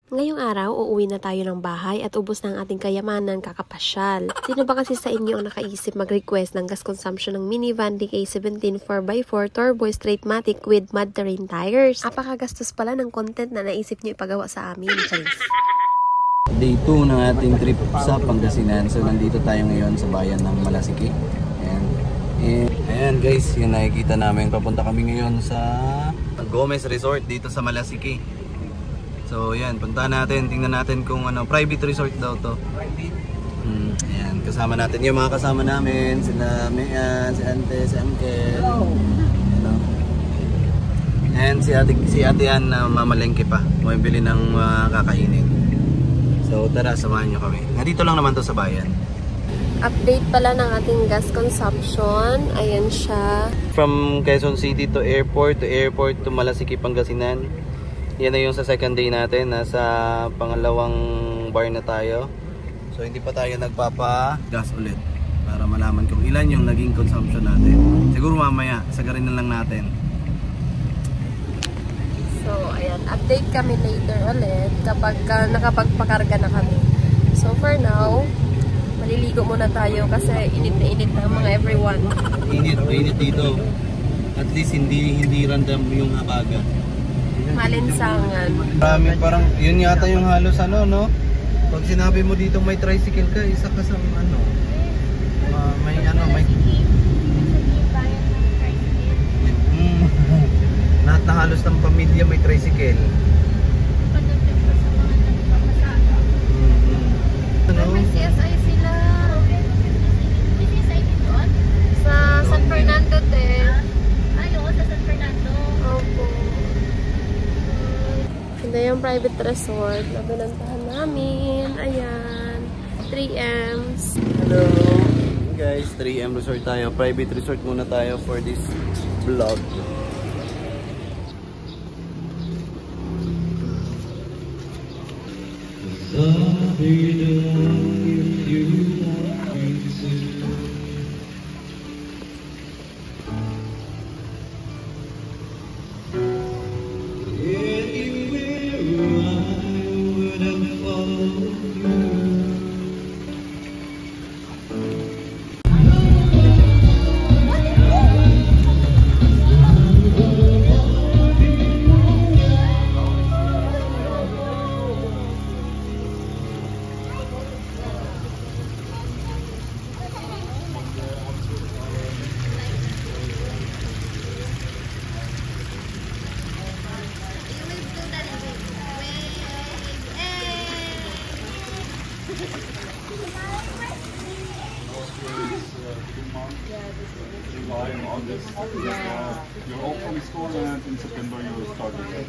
Ngayong araw, uuwi na tayo ng bahay at ubos na ang ating kayamanan kakapasyal. Sino ba kasi sa inyo ang nakaisip mag-request ng gas consumption ng minivan DK17 4x4 Turbo Straight-Matic with mud terrain tires? Apakagastos pala ng content na naisip nyo ipagawa sa amin. Day 2 ng ating trip sa Pangasinan. So nandito tayo ngayon sa bayan ng Malasiki. Ayan guys, yung nakikita namin. Papunta kami ngayon sa Gomez Resort dito sa Malasiki. So yan, puntahan natin, tingnan natin kung ano, private resort daw to. Ayan, kasama natin yung mga kasama namin, sila Mea, si Ante, si Angkel. And si ate yan na mamalengke pa, bumibili ng kakainin. So tara, samahan nyo kami. Nandito lang naman to sa bayan. Update pala ng ating gas consumption. Ayan siya. From Quezon City to airport to Malasiki, Pangasinan. Yan na yung sa second day natin. Nasa pangalawang bar na tayo. So hindi pa tayo nagpapa-gas ulit para malaman kung ilan yung naging consumption natin. Siguro mamaya, sagarin na lang natin. So ayan, update kami later ulit kapag nakapagpakarga na kami. So for now, maliligo muna tayo kasi init na init na mga everyone. Init dito. At least hindi random yung habaga. Malinsangan. Marami parang, yun yata yung halos ano, no? Pag sinabi mo dito may tricycle ka, isa ka sa ano, may lahat na halos ng pamilya may tricycle. May CSI sila. Sa San Fernando din. Oo, sa San Fernando. Opo. Ito yung private resort na binantahan namin. Ayan. 3Ms. Hello guys, 3M resort tayo. Private resort muna tayo for this vlog. July and August. You're all from school and in September you will start with it.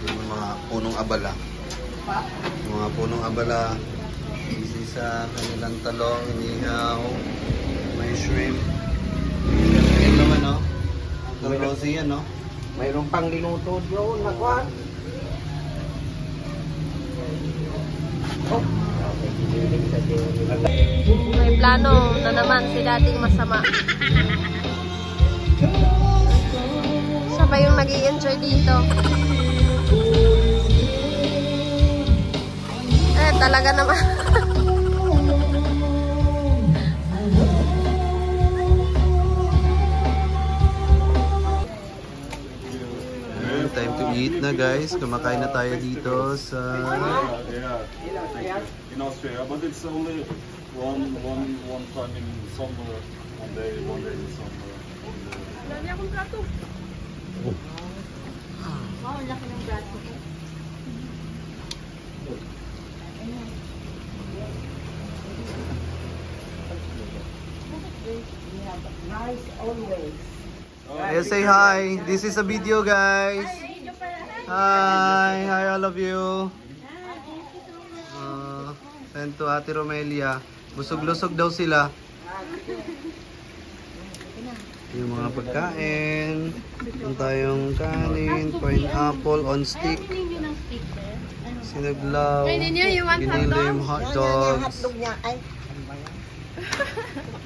Yung mga punong abala. Yung mga punong abala. Isi sa kanilang talong, inihaw, may shrimp. Yan naman, no? Ang rosy yan, no? Mayroon pang linuto doon, magwan. May plano na naman si dating masama. Siya ba yung nag-i-enjoy dito? Talaga naman. Time to eat na guys. Kumakain na tayo dito sa In Austria, but it's only one time in summer, one day in summer. Wala niya akong plato. Wow, ang laki ng braso ko. Nice always. Yes, say hi. This is a video guys. Hi all of you. Send to Ate Romelia. Busog-lusog daw sila. Yung mga pagkain. Yung tayong kanin, pineapple on stick. Sinaglaw. Ginilo yung hot dogs.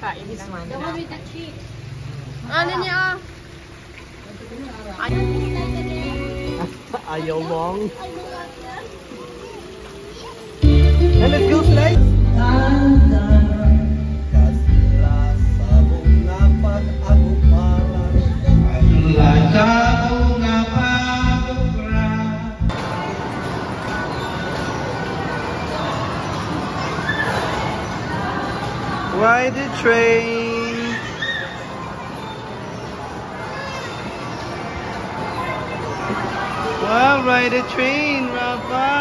Kain lang. The one with the cheese. Ano niya? Ayaw mong. And let's go, Sly! Ride the train. Wow, ride the train, Rafa.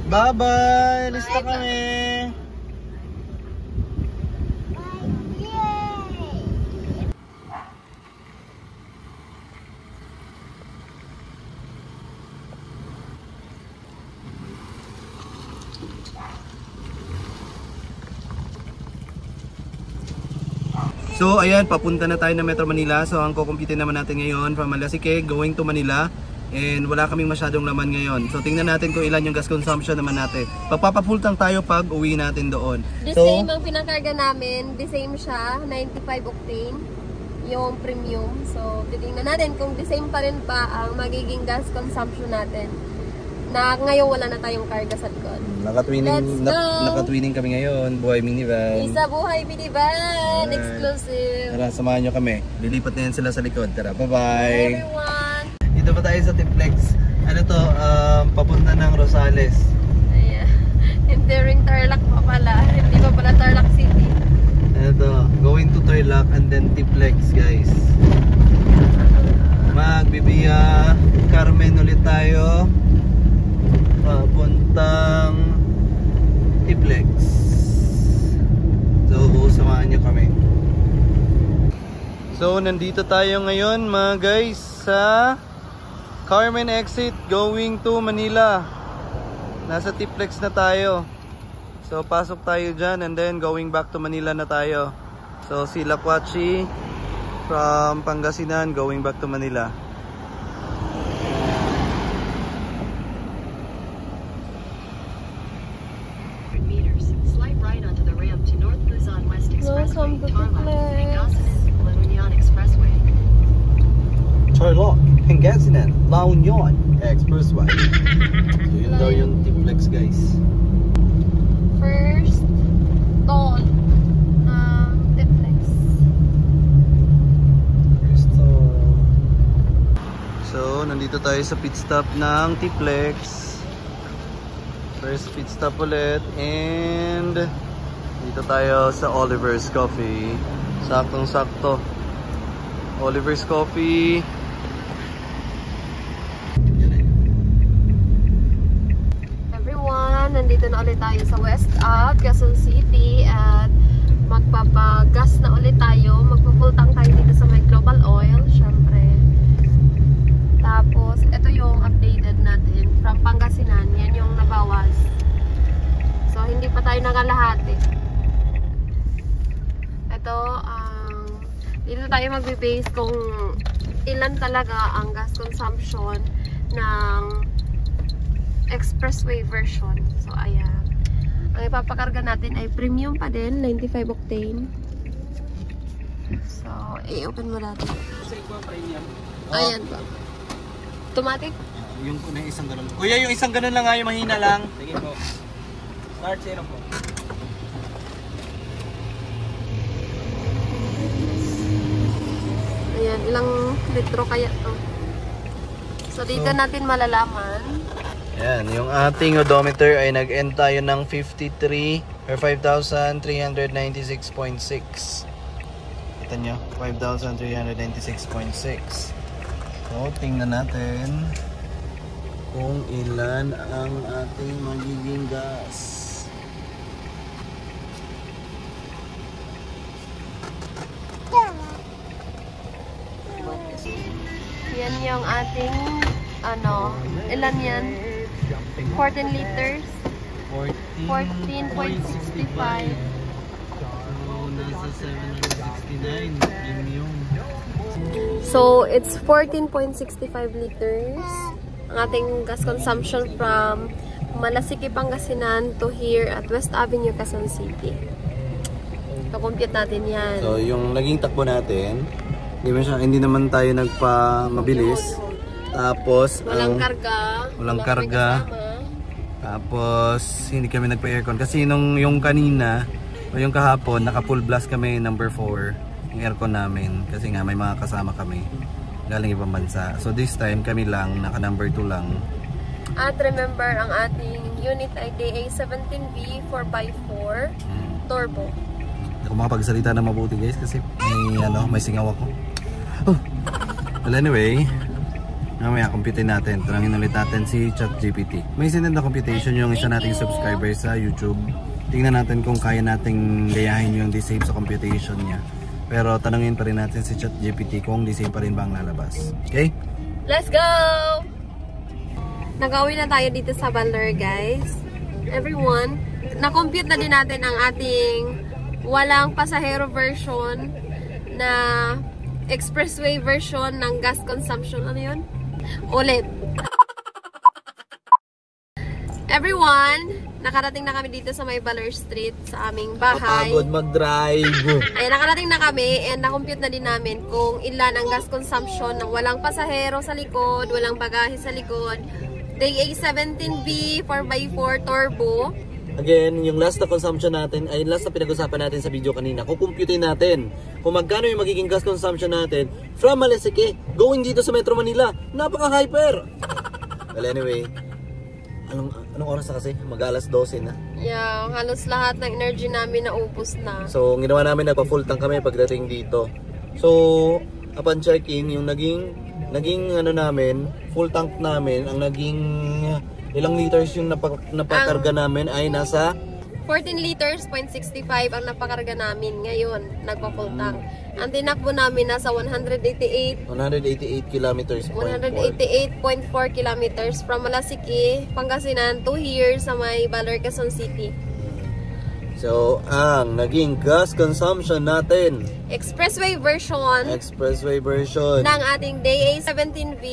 Bye-bye! Lista kami! So ayan, papunta na tayo ng Metro Manila. So ang kukumpitin naman natin ngayon from Malasike going to Manila. And wala kaming masyadong laman ngayon. So tingnan natin kung ilan yung gas consumption naman natin. Pagpapapul tank tayo pag uwi natin doon. The same ang pinakarga namin. The same siya. 95 octane. Yung premium. So titingnan natin kung the same pa rin ba ang magiging gas consumption natin. Na ngayon wala na tayong karga sa likod. Naka-twinning kami ngayon. Buhay minivan. Isa buhay minivan. Exclusive. Tara, samahan nyo kami. Lilipat na yan sila sa likod. Tara, bye-bye. Hi everyone. Dito pa tayo sa Tiplex. Ano to? Papunta ng Rosales. Ayan. Entering Tarlac pa pala. Hindi pa pala Tarlac City. Ano to? Going to Tarlac and then Tiplex, guys. Magbibiya Carmen ulit tayo. Papuntang Tiplex. So, samahan nyo kami. So, nandito tayo ngayon mga guys sa Carmen exit going to Manila. Nasa Tiplex na tayo. So, pasok tayo dyan and then going back to Manila na tayo. So, Silakwachi from Pangasinan going back to Manila. Welcome to Tiplex. Tarlac, Pangasinan, La Union Expressway. So yun daw yung Tiplex, guys. First toll Tiplex. First toll. So nandito tayo sa pit stop ng Tiplex. First pit stop ulit. And dito tayo sa Oliver's Coffee. Saktong sakto. Oliver's Coffee. Everyone, nandito na ulit tayo sa West Ave, Quezon City. At magpapagas na ulit tayo. Magpa-full tank tayo dito sa may Global Oil, syempre. Tapos, ito yung updated natin from Pangasinan. Yan yung nabawas. So, hindi pa tayo nakalahati. Ito, dito tayo magbe-base kung ilan talaga ang gas consumption ng expressway version. So, ayan. Ang ipapakarga natin ay premium pa din, 95 octane. So, i-open mo natin. Ayan po. Automatic? Yung kuna isang ganun. Kuya, yung isang ganun lang nga, yung mahina lang. Sige po. Start zero po. Ayan, ilang litro kaya to? So, dito natin malalaman Yan, yung ating odometer ay nag-end tayo ng 53 or 5,396.6. Kita nyo, 5,396.6. So, tingnan natin kung ilan ang ating magiging gas. Yan yung ating, ilan yan? 14 liters. 14.65. Nasa 769. Yun yung... So, it's 14.65 liters. Ang ating gas consumption from Malasiki, Pangasinan to here at West Avenue, Quezon City. So-compute natin yan. So, yung naging takbo natin, hindi naman tayo nagpa-mabilis. Tapos, walang karga. Walang karga. Tapos, hindi kami nagpa-aircon. Kasi yung kanina, o yung kahapon, naka-full blast kami number 4. Yung aircon namin. Kasi nga, may mga kasama kami. Galing ibang bansa. So, this time, kami lang, naka-number 2 lang. At remember, ang ating unit ay DA17V 4x4 Turbo. Hindi ako makapagsalita na mabuti guys kasi may singaw ako. Well anyway, mamaya computein natin. Tanungin ulit natin si ChatGPT. May sinend na computation yung isa nating subscriber sa YouTube. Tingnan natin kung kaya nating gayahin yung the same sa computation niya. Pero tanungin pa rin natin si ChatGPT kung the same pa rin ba ang lalabas. Okay? Let's go! Nag-uwi na tayo dito sa Baler guys. Everyone, na-compute na din natin ang ating walang pasahero version na expressway version ng gas consumption. Ano yun? Ulit. Everyone, nakarating na kami dito sa may Baler Street sa aming bahay. Kapagod mag-drive. Ayan, nakarating na kami and na-compute na din namin kung ilan ang gas consumption ng walang pasahero sa likod, walang bagahe sa likod. DA17V 4x4 Turbo. Again, yung last na consumption natin ay last na pinag-usapan natin sa video kanina. Kukumputin natin kung magkano yung magiging gas consumption natin from Malasiki going dito sa Metro Manila. Napaka-hyper! Well anyway, anong oras na kasi? Mag-alas 12 na. Yeah, halos lahat ng energy namin naubos na. So, ginawa namin nagpa-full tank kami pagdating dito. So, upon checking, yung naging namin, full tank namin, ang naging ilang liters yung napakarga namin ay nasa 14 liters, 0.65 ang napakarga namin ngayon, nagpa-full tank. Ang tinakbo namin nasa 188 kilometers. 188.4 kilometers from Malasiki, Pangasinan to here sa may Baler, Quezon City. So, ang naging gas consumption natin, expressway version ng ating DA17V,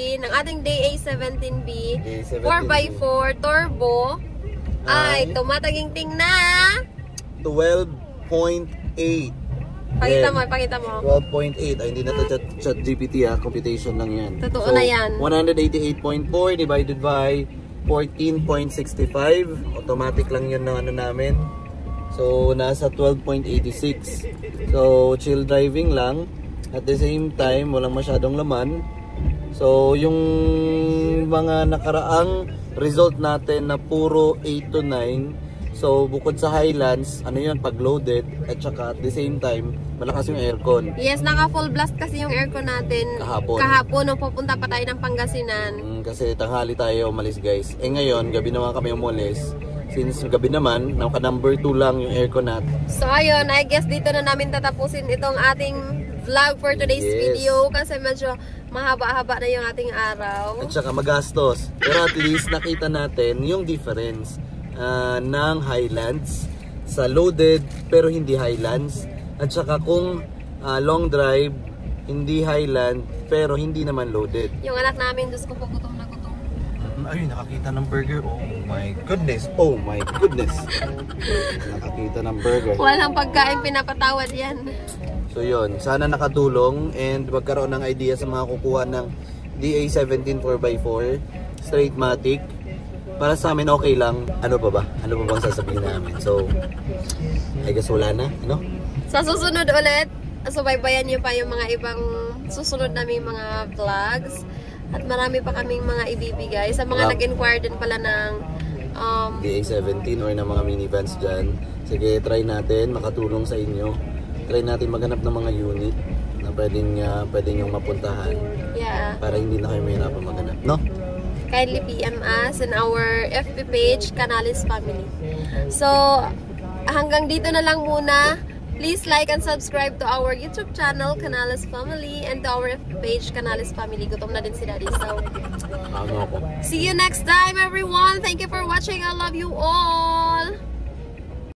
4x4 Turbo ay tumataginting na 12.8. Pakita mo. 12.8. Ay, hindi na ito ChatGPT computation lang yan. Totoo na yan. 188.4 divided by 14.65. Automatic lang yun ng namin. So, nasa 12.86. So, chill driving lang. At the same time, walang masyadong laman. So, yung mga nakaraang result natin na puro 8 to 9. So, bukod sa Highlands, ano yun, pag loaded. At saka at the same time, malakas yung aircon. Yes, naka full blast kasi yung aircon natin. Kahapon, nung pupunta pa tayo ng Pangasinan. Kasi tanghali tayo umalis guys. Ngayon, gabi naman kami umalis. Since gabi naman, naka number 2 lang yung aircon natin. So ayun, I guess dito na namin tatapusin itong ating vlog for today's video. Kasi medyo mahaba-haba na yung ating araw. At saka magastos. Pero at least nakita natin yung difference ng Highlands sa loaded pero hindi Highlands. At saka kung long drive, hindi Highland pero hindi naman loaded. Yung anak namin, Diyos ko po, gutom na gutom. Ayun, nakakita ng burger. Oh my goodness. Oh my goodness. Nakakita ng burger. Walang pagkain pinapatawad yan. So yun, sana nakatulong and magkaroon ng idea sa mga kukuha ng DA17 4x4 straight matic. Para sa amin okay lang. Ano pa ba? Ano pa bang sasabihin namin? So, I guess wala na, no? Sa susunod ulit, subaybayan niyo pa yung mga ibang susunod naming mga vlogs. At marami pa kaming mga ibibigay. Sa mga nag-inquire din pala ng DA17 or ng mga minivans dyan. Sige, try natin makatulong sa inyo. Try natin maghanap ng mga unit na pwedeng yung mapuntahan. Yeah. Para hindi na kayo mahirapan maghanap, no? Kindly PM us in our FB page, Canales Family. So, hanggang dito na lang muna. Please like and subscribe to our YouTube channel, Canales Family, and to our FB page, Canales Family. Gutom na din si Daddy. So, Ako. see you next time, everyone. Thank you for watching. I love you all.